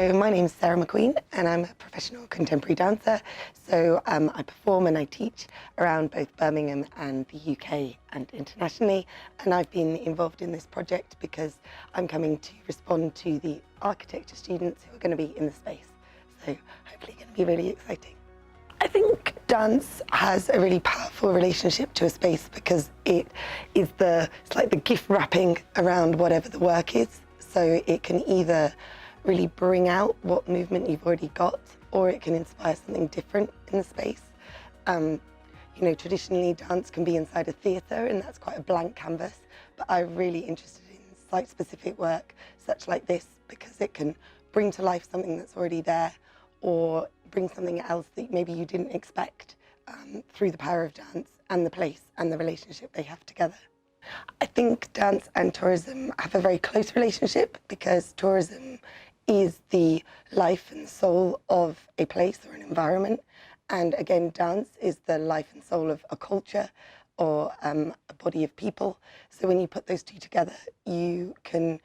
So my name is Sarah McQueen and I'm a professional contemporary dancer. So I perform and I teach around both Birmingham and the UK and internationally. And I've been involved in this project because I'm coming to respond to the architecture students who are going to be in the space. So hopefully going to be really exciting. I think dance has a really powerful relationship to a space because it's like the gift wrapping around whatever the work is. So it can either really bring out what movement you've already got, or it can inspire something different in the space. Traditionally dance can be inside a theatre and that's quite a blank canvas, but I'm really interested in site-specific work such like this because it can bring to life something that's already there or bring something else that maybe you didn't expect through the power of dance and the place and the relationship they have together. I think dance and tourism have a very close relationship because tourism is the life and soul of a place or an environment. And again, dance is the life and soul of a culture or a body of people. So when you put those two together, you can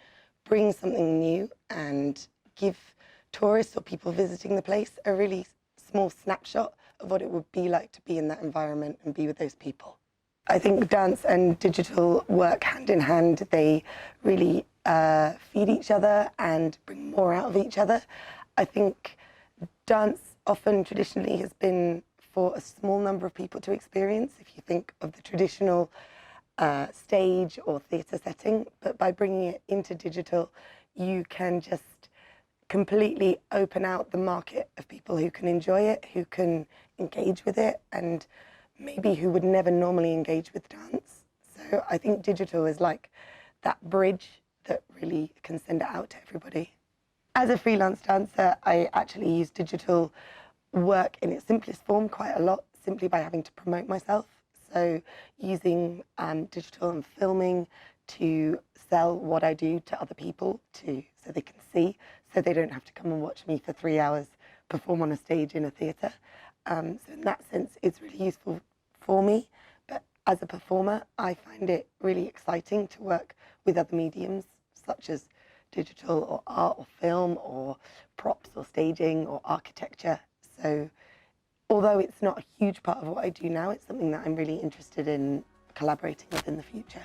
bring something new and give tourists or people visiting the place a really small snapshot of what it would be like to be in that environment and be with those people. I think dance and digital work hand in hand. They really feed each other and bring more out of each other. I think dance often traditionally has been for a small number of people to experience, if you think of the traditional stage or theatre setting, but by bringing it into digital, you can just completely open out the market of people who can enjoy it, who can engage with it, and maybe who would never normally engage with dance. So I think digital is like that bridge that really can send it out to everybody. As a freelance dancer, I actually use digital work in its simplest form quite a lot, simply by having to promote myself. So using digital and filming to sell what I do to other people so they can see, so they don't have to come and watch me for 3 hours perform on a stage in a theatre. So in that sense, it's really useful for me. But as a performer, I find it really exciting to work with other mediums, such as digital or art or film or props or staging or architecture. So although it's not a huge part of what I do now, it's something that I'm really interested in collaborating with in the future.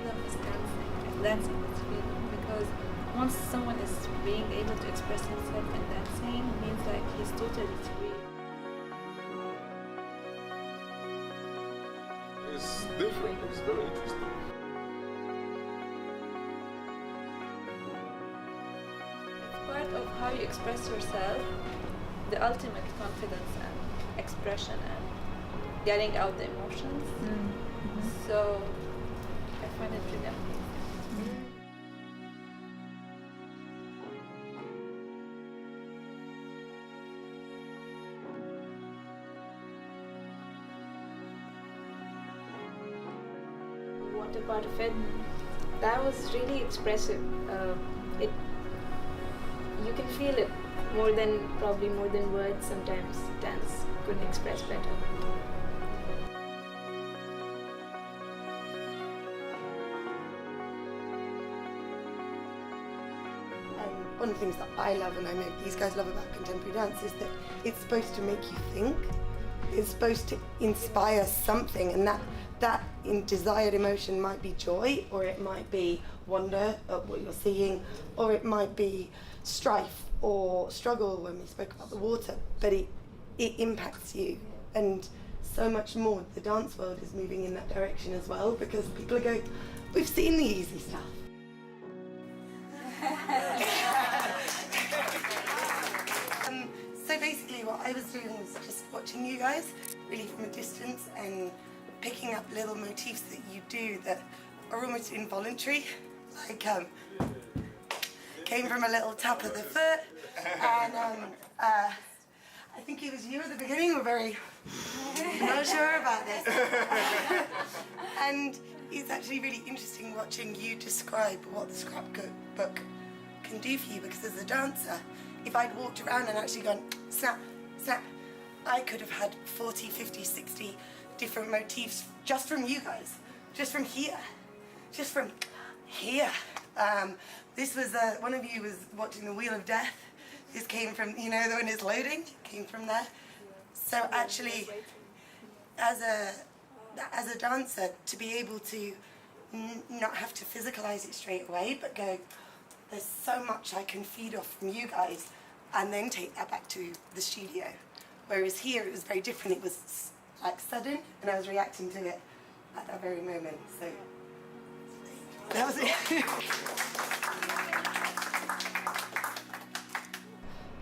freedom is dancing, and dancing is freedom, because once someone is being able to express himself in dancing, it means like he's totally free. It's different, it's very interesting. It's part of how you express yourself, the ultimate confidence and expression and getting out the emotions. So I find it really amazing. Water part of it, that was really expressive. You can feel it probably more than words. Sometimes dance could express better. One of the things that I love, and I know these guys love about contemporary dance, is that it's supposed to make you think. It's supposed to inspire something, and that in desired emotion might be joy, or it might be wonder at what you're seeing, or it might be strife or struggle when we spoke about the water, but it impacts you. And so much more, the dance world is moving in that direction as well, because people are going, we've seen the easy stuff. So basically what I was doing was just watching you guys really from a distance and picking up little motifs that you do that are almost involuntary, like came from a little tap of the foot, and I think it was you at the beginning were very not sure about this. And it's actually really interesting watching you describe what the scrapbook can do for you, because as a dancer, if I'd walked around and actually gone snap, snap, I could have had 40, 50, 60 different motifs just from you guys, just from here, just from here. This was, one of you was watching the Wheel of Death. This came from, you know, when it's loading, came from there. So actually, as a dancer, to be able to not have to physicalize it straight away, but go, there's so much I can feed off from you guys, and then take that back to the studio. Whereas here, it was very different. It was like sudden, and I was reacting to it at that very moment. So that was it.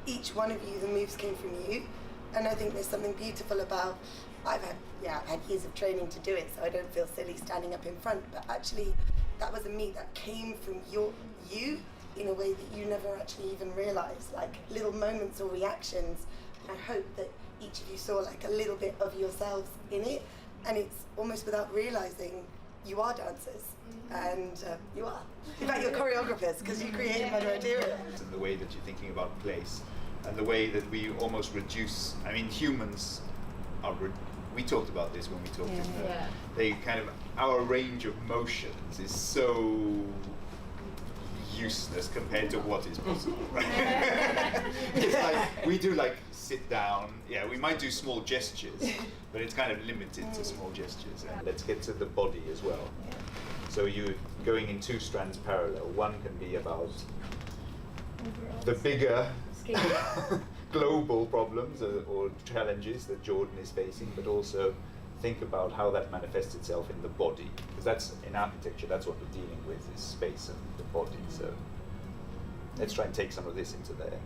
Each one of you, the moves came from you, and I think there's something beautiful about. I've had years of training to do it, so I don't feel silly standing up in front. But actually, that was a me that came from you in a way that you never actually even realised, like little moments or reactions. And I hope that each of you saw like a little bit of yourselves in it, and it's almost without realising you are dancers, and you are. In fact, you're choreographers, because you create my material. And the way that you're thinking about place, and the way that we almost reduce, I mean, humans are, we talked about this when we talked they kind of, our range of motions is so useless compared to what is possible, right? It's like, we do like sit down, we might do small gestures, but it's kind of limited to small gestures. And let's get to the body as well. So you're going in two strands parallel. One can be about the bigger global problems or challenges that Jordan is facing, but also think about how that manifests itself in the body, because that's, in architecture, that's what we're dealing with, is space and the body. So let's try and take some of this into there.